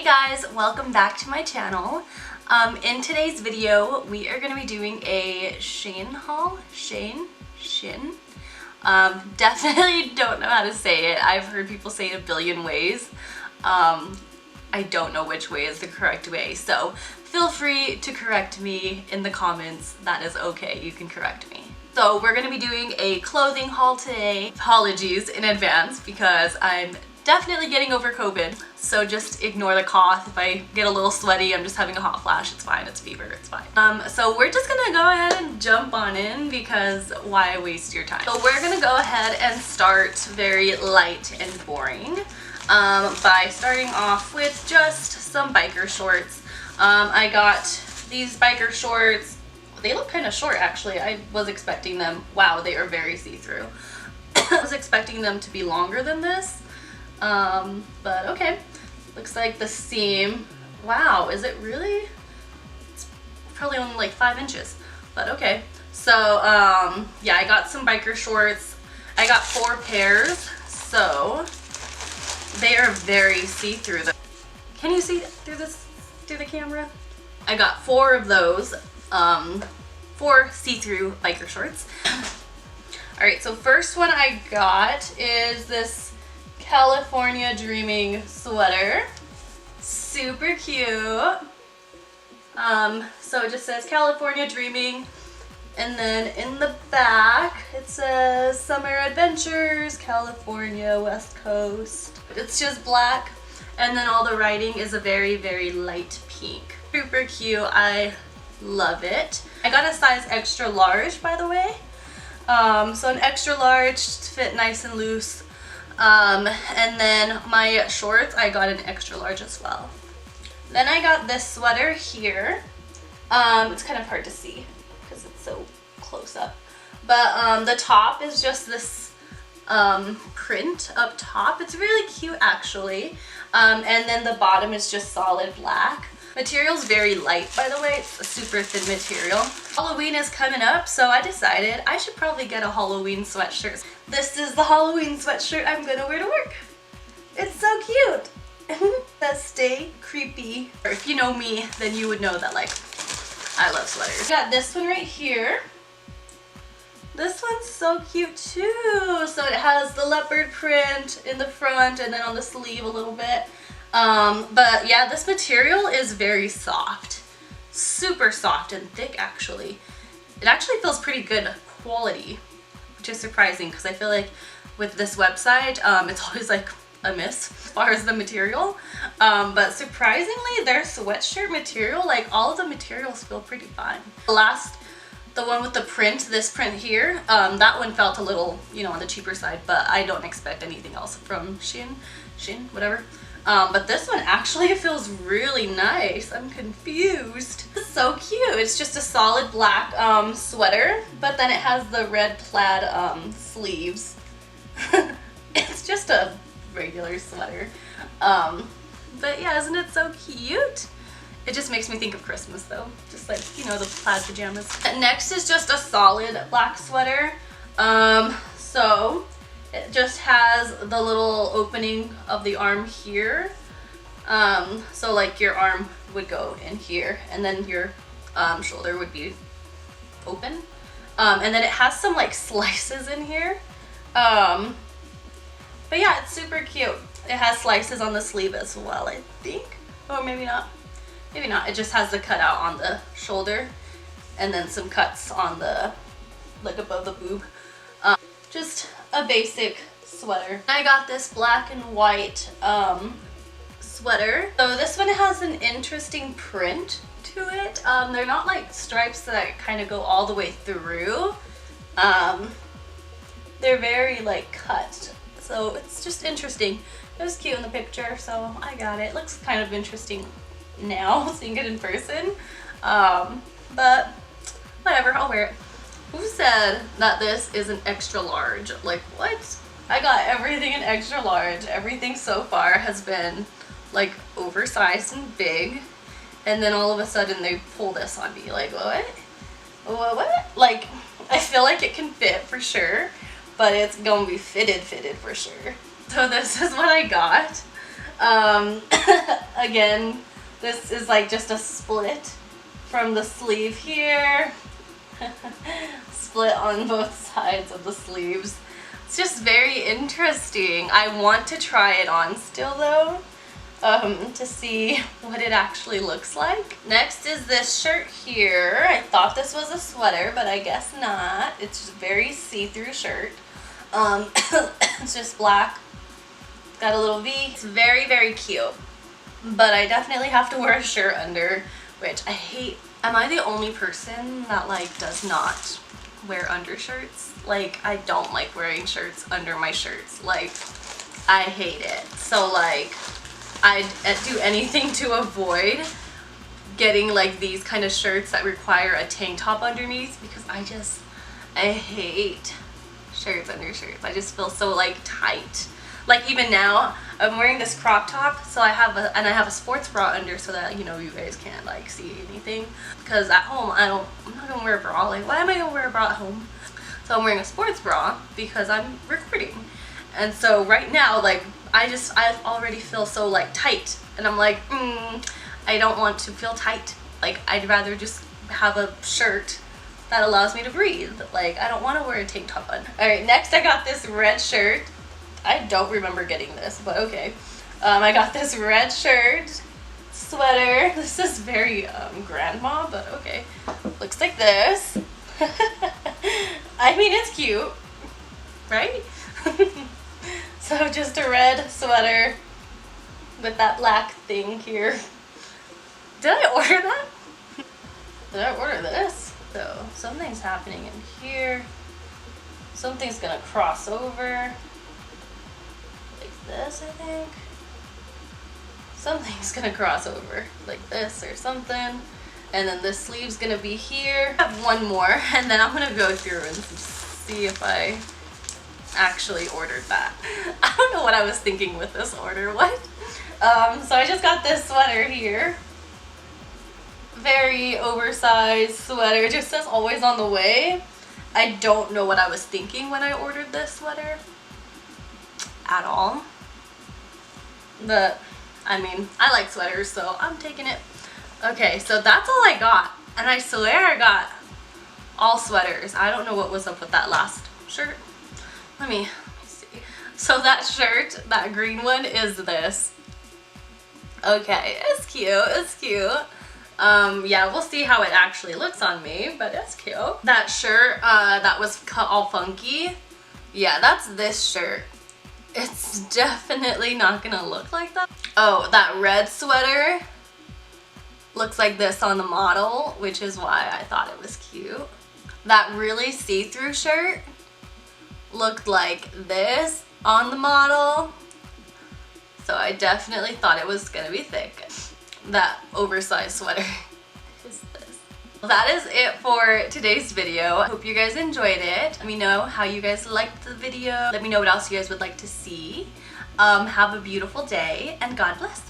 guys, welcome back to my channel. In today's video, we are going to be doing a Shein haul. Shein? Definitely don't know how to say it. I've heard people say it a billion ways. I don't know which way is the correct way, so feel free to correct me in the comments. That is okay, you can correct me. So we're going to be doing a clothing haul today. Apologies in advance because I'm definitely getting over COVID, so just ignore the cough. If I get a little sweaty, I'm just having a hot flash. It's fine, it's fever, it's fine. So we're just gonna go ahead and jump on in because why waste your time? So we're gonna go ahead and start very light and boring by starting off with just some biker shorts. I got these biker shorts. They look kind of short actually. I was expecting them, wow, they are very see-through. I was expecting them to be longer than this. But okay, looks like the seam, wow, is it really? It's probably only like 5 inches, but okay. So yeah, I got some biker shorts. I got 4 pairs, so they are very see-through. Can you see through the camera? I got 4 of those, 4 see-through biker shorts. All right, so first one I got is this California Dreaming sweater. Super cute. So it just says California Dreaming, and then in the back it says Summer Adventures, California, West Coast. It's just black, and then all the writing is a very, very light pink. Super cute. I love it. I got a size extra large, by the way. So an extra large to fit nice and loose. And then my shorts, I got an extra large as well. Then I got this sweater here. It's kind of hard to see because it's so close up. But the top is just this print up top. It's really cute actually. And then the bottom is just solid black. Material's very light, by the way. It's a super thin material. Halloween is coming up, so I decided I should probably get a Halloween sweatshirt. This is the Halloween sweatshirt I'm gonna wear to work. It's so cute. Says stay creepy. Or if you know me, then you would know that like I love sweaters. Got this one right here. This one's so cute too. So it has the leopard print in the front and then on the sleeve a little bit. But yeah, this material is very soft. Super soft and thick actually. It actually feels pretty good quality, which is surprising because I feel like with this website, it's always like a miss as far as the material. But surprisingly, their sweatshirt material, like all of the materials feel pretty fine. The one with the print, this print here, that one felt a little, you know, on the cheaper side, but I don't expect anything else from Shein, whatever. But this one actually feels really nice. I'm confused. It's so cute. It's just a solid black sweater, but then it has the red plaid sleeves. It's just a regular sweater. But yeah, isn't it so cute? It just makes me think of Christmas though. Just like, you know, the plaid pajamas. Next is just a solid black sweater. So it just has the little opening of the arm here. So like your arm would go in here and then your shoulder would be open. And then it has some like slices in here. But yeah, it's super cute. It has slices on the sleeve as well, I think. Or maybe not. Maybe not. It just has the cutout on the shoulder and then some cuts on the, like above the boob. Just a basic sweater. I got this black and white sweater. So this one has an interesting print to it. They're not like stripes that kind of go all the way through. They're very like cut. So it's just interesting. It was cute in the picture, so I got it. Looks kind of interesting now, seeing it in person. But whatever, I'll wear it. Who said that this is an extra large? Like what? I got everything in extra large. Everything so far has been like oversized and big. And then all of a sudden they pull this on me. Like what? What? Like I feel like it can fit for sure, but it's gonna be fitted for sure. So this is what I got. Again, this is like just a split from the sleeve here. Split on both sides of the sleeves. It's just very interesting. I want to try it on still though, to see what it actually looks like. Next is this shirt here. I thought this was a sweater, but I guess not. It's just a very see-through shirt. It's just black. Got a little V. It's very, very cute. But I definitely have to wear a shirt under, which I hate. Am I the only person that like does not wear undershirts? Like, I don't like wearing shirts under my shirts. Like, I hate it. So like, I do anything to avoid getting like these kind of shirts that require a tank top underneath, because I hate shirts under shirts. I just feel so like tight. Like even now, I'm wearing this crop top, so I have a sports bra under so that, you know, you guys can't like see anything. Because at home, I'm not gonna wear a bra. Like, why am I gonna wear a bra at home? So I'm wearing a sports bra because I'm recording. And so right now, like, I already feel so like tight, and I'm like, I don't want to feel tight. Like, I'd rather just have a shirt that allows me to breathe. Like, I don't want to wear a tank top on. All right, next I got this red shirt. I don't remember getting this, but okay. I got this red shirt, sweater. This is very grandma, but okay. Looks like this. I mean, it's cute, right? So just a red sweater with that black thing here. Did I order that? Did I order this? So something's happening in here. Something's gonna cross over. Like this, I think. Something's gonna cross over like this or something. And then this sleeve's gonna be here. I have one more, and then I'm gonna go through and see if I actually ordered that. I don't know what I was thinking with this order. What? So I just got this sweater here. Very oversized sweater. It just says always on the way. I don't know what I was thinking when I ordered this sweater at all. But I mean, I like sweaters, so I'm taking it. Okay, so that's all I got. And I swear I got all sweaters. I don't know what was up with that last shirt. Let me see. So that shirt, that green one, is this. Okay, it's cute, it's cute. Yeah, we'll see how it actually looks on me, but it's cute. That shirt, that was cut all funky. Yeah, that's this shirt. It's definitely not gonna look like that. Oh, that red sweater looks like this on the model, which is why I thought it was cute. That really see-through shirt looked like this on the model, so I definitely thought it was gonna be thick. That oversized sweater is this. Well, that is it for today's video. I hope you guys enjoyed it. Let me know how you guys liked the video. Let me know what else you guys would like to see. Have a beautiful day, and God bless.